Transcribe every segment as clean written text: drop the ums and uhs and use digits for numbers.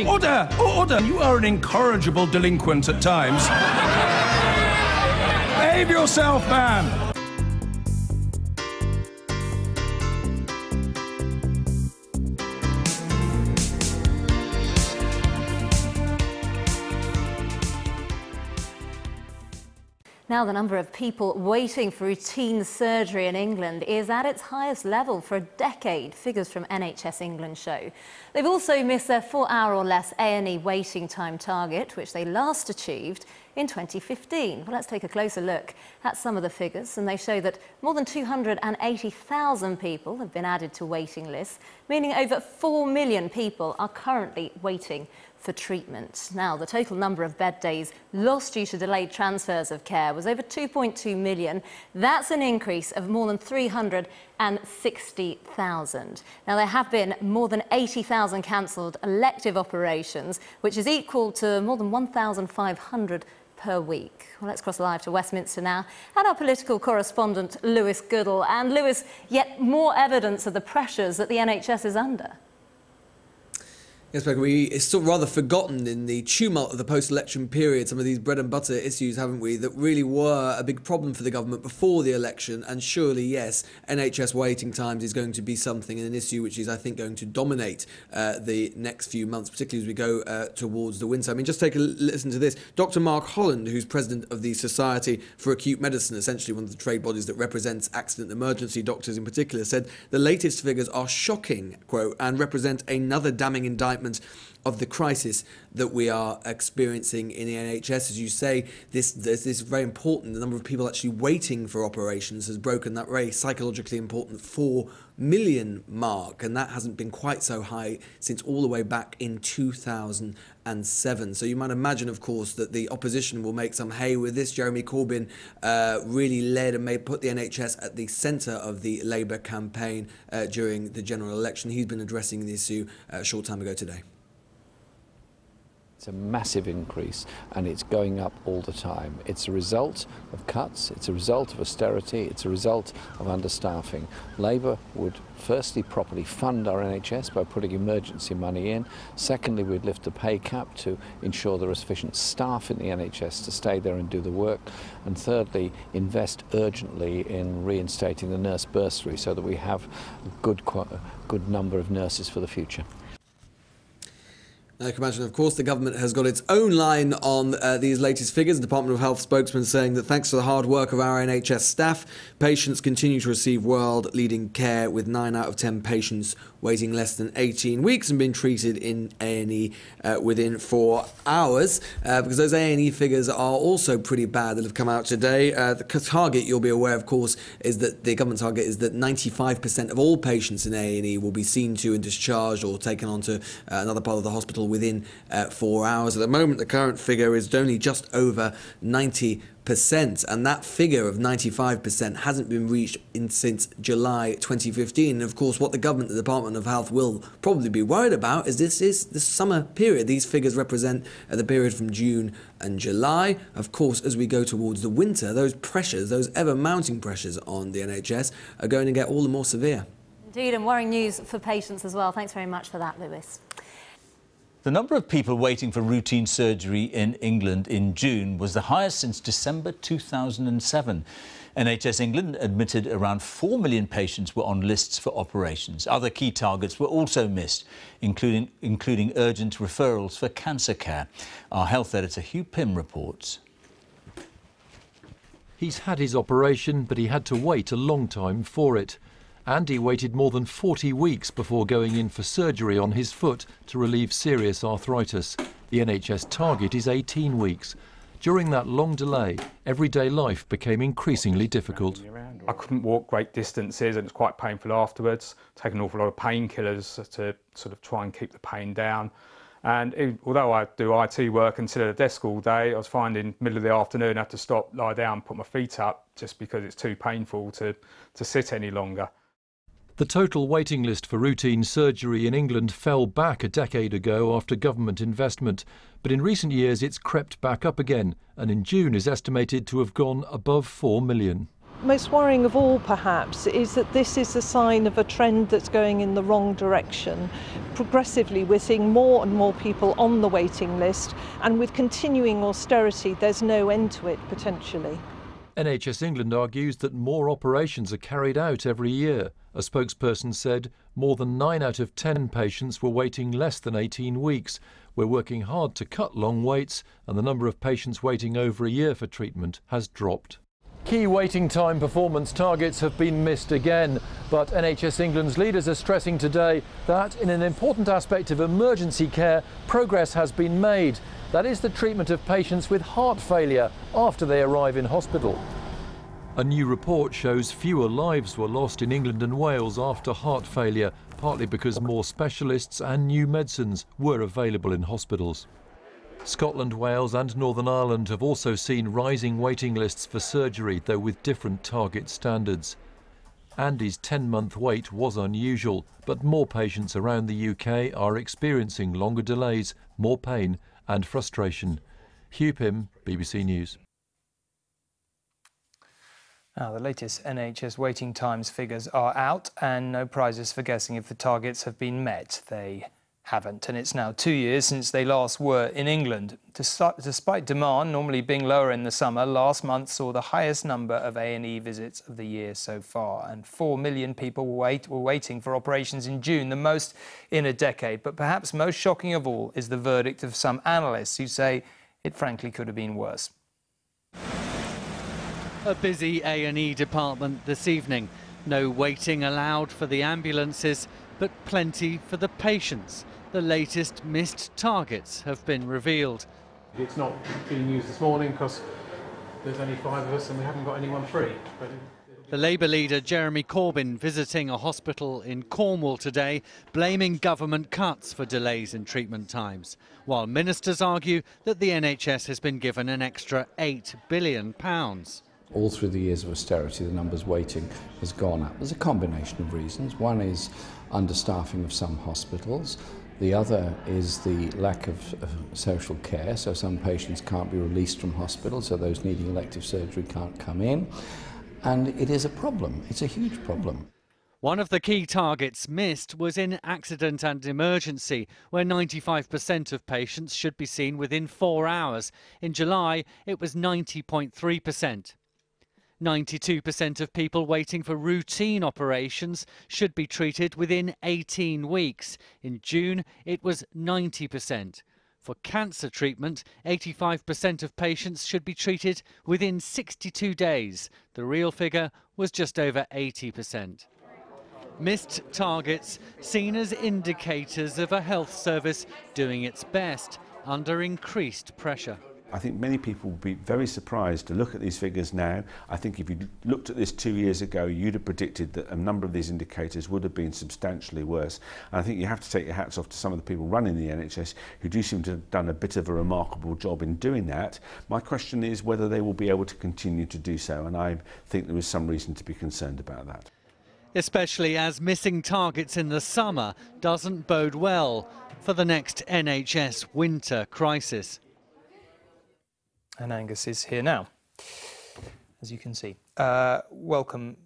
Order! Order! You are an incorrigible delinquent at times. Behave yourself, man! Now, the number of people waiting for routine surgery in England is at its highest level for a decade, figures from NHS England show. They've also missed their 4-hour or less A&E waiting time target, which they last achieved in 2015. Well, let's take a closer look at some of the figures, and they show that more than 280,000 people have been added to waiting lists, meaning over 4 million people are currently waiting for treatment. Now, the total number of bed days lost due to delayed transfers of care was over 2.2 million. That's an increase of more than 360,000. Now, there have been more than 80,000 cancelled elective operations, which is equal to more than 1,500 per week. Well, let's cross live to Westminster now and our political correspondent Lewis Goodall. And Lewis, yet more evidence of the pressures that the NHS is under. Yes, Becca, it's still rather forgotten in the tumult of the post-election period, some of these bread and butter issues, haven't we, that really were a big problem for the government before the election. And surely, yes, NHS waiting times is going to be something, an issue which is, I think, going to dominate the next few months, particularly as we go towards the winter. I mean, just take a listen to this. Dr. Mark Holland, who's president of the Society for Acute Medicine, essentially one of the trade bodies that represents accident and emergency doctors in particular, said the latest figures are shocking, quote, and represent another damning indictment of the crisis that we are experiencing in the NHS. As you say, this is very important. The number of people actually waiting for operations has broken that very psychologically important 4 million mark, and that hasn't been quite so high since all the way back in 2007. So you might imagine, of course, that the opposition will make some hay with this. Jeremy Corbyn really led and put the NHS at the centre of the Labour campaign during the general election. He's been addressing the issue a short time ago today. It's a massive increase, and it's going up all the time. It's a result of cuts, it's a result of austerity, it's a result of understaffing. Labour would firstly properly fund our NHS by putting emergency money in. Secondly, we'd lift the pay cap to ensure there are sufficient staff in the NHS to stay there and do the work. And thirdly, invest urgently in reinstating the nurse bursary so that we have a good number of nurses for the future. I can imagine, of course, the government has got its own line on these latest figures. The Department of Health spokesman saying that thanks to the hard work of our NHS staff, patients continue to receive world-leading care, with 9 out of 10 patients waiting less than 18 weeks and being treated in A&E within 4 hours. Because those A&E figures are also pretty bad that have come out today. The target, you'll be aware, of course, is that the government target is that 95% of all patients in A&E will be seen to and discharged or taken onto another part of the hospital within 4 hours. At the moment, the current figure is only just over 90%, and that figure of 95% hasn't been reached since July 2015. And of course, what the government, the Department of Health, will probably be worried about is this is the summer period. These figures represent the period from June and July. Of course, as we go towards the winter, those pressures, those ever-mounting pressures on the NHS are going to get all the more severe. Indeed, and worrying news for patients as well. Thanks very much for that, Lewis. The number of people waiting for routine surgery in England in June was the highest since December 2007. NHS England admitted around 4 million patients were on lists for operations. Other key targets were also missed, including urgent referrals for cancer care. Our health editor Hugh Pym reports. He's had his operation, but he had to wait a long time for it. And he waited more than 40 weeks before going in for surgery on his foot to relieve serious arthritis. The NHS target is 18 weeks. During that long delay, everyday life became increasingly difficult. I couldn't walk great distances, and it's quite painful afterwards. Take an awful lot of painkillers to sort of try and keep the pain down. And although I do IT work and sit at a desk all day, I was finding middle of the afternoon I had to stop, lie down, put my feet up, just because it's too painful to sit any longer. The total waiting list for routine surgery in England fell back a decade ago after government investment, but in recent years it's crept back up again, and in June is estimated to have gone above 4 million. Most worrying of all, perhaps, is that this is a sign of a trend that's going in the wrong direction. Progressively, we're seeing more and more people on the waiting list, and with continuing austerity, there's no end to it, potentially. NHS England argues that more operations are carried out every year. A spokesperson said more than 9 out of 10 patients were waiting less than 18 weeks. We're working hard to cut long waits, and the number of patients waiting over a year for treatment has dropped. Key waiting time performance targets have been missed again, but NHS England's leaders are stressing today that in an important aspect of emergency care, progress has been made. That is the treatment of patients with heart failure after they arrive in hospital. A new report shows fewer lives were lost in England and Wales after heart failure, partly because more specialists and new medicines were available in hospitals. Scotland, Wales and Northern Ireland have also seen rising waiting lists for surgery, though with different target standards. Andy's 10-month wait was unusual, but more patients around the UK are experiencing longer delays, more pain and frustration. Hugh Pym, BBC News. Now, the latest NHS waiting times figures are out, and no prizes for guessing if the targets have been met. They haven't, and it's now 2 years since they last were in England. Despite demand normally being lower in the summer, last month saw the highest number of A&E visits of the year so far, and 4 million people were waiting for operations in June, the most in a decade. But perhaps most shocking of all is the verdict of some analysts who say it frankly could have been worse. A busy A&E department this evening. No waiting allowed for the ambulances, but plenty for the patients. The latest missed targets have been revealed. It's not being used this morning because there's only 5 of us and we haven't got anyone free. The Labour leader Jeremy Corbyn visiting a hospital in Cornwall today, blaming government cuts for delays in treatment times, while ministers argue that the NHS has been given an extra £8 billion. All through the years of austerity, the numbers waiting has gone up. There's a combination of reasons. One is understaffing of some hospitals. The other is the lack of social care, so some patients can't be released from hospital, so those needing elective surgery can't come in. And it is a problem. It's a huge problem. One of the key targets missed was in accident and emergency, where 95% of patients should be seen within 4 hours. In July, it was 90.3%. 92% of people waiting for routine operations should be treated within 18 weeks. In June, it was 90%. For cancer treatment, 85% of patients should be treated within 62 days. The real figure was just over 80%. Missed targets seen as indicators of a health service doing its best under increased pressure. I think many people will be very surprised to look at these figures now. I think if you looked at this 2 years ago, you'd have predicted that a number of these indicators would have been substantially worse. And I think you have to take your hats off to some of the people running the NHS who do seem to have done a bit of a remarkable job in doing that. My question is whether they will be able to continue to do so, and I think there is some reason to be concerned about that. Especially as missing targets in the summer doesn't bode well for the next NHS winter crisis. And Angus is here now, as you can see. Welcome.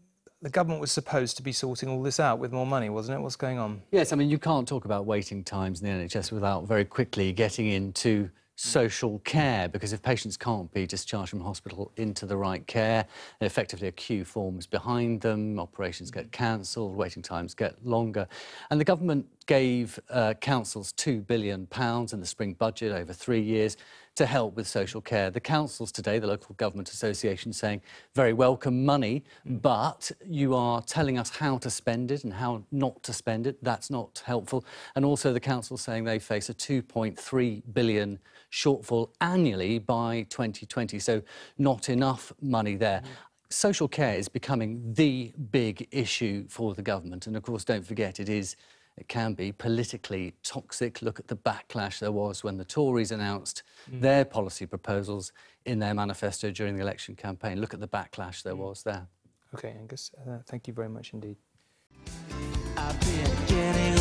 The government was supposed to be sorting all this out with more money, wasn't it? What's going on? Yes, I mean, you can't talk about waiting times in the NHS without very quickly getting into social care, because if patients can't be discharged from hospital into the right care, effectively a queue forms behind them, operations get cancelled, waiting times get longer. And the government gave councils £2 billion in the spring budget over 3 years to help with social care. The councils today, the local government association, saying very welcome money, but you are telling us how to spend it and how not to spend it. That's not helpful. And also the council saying they face a £2.3 billion shortfall annually by 2020, so not enough money there. Social care is becoming the big issue for the government, and of course, don't forget, it can be politically toxic. Look at the backlash there was when the Tories announced their policy proposals in their manifesto during the election campaign. Look at the backlash there was there. OK, Angus, thank you very much indeed. I've been getting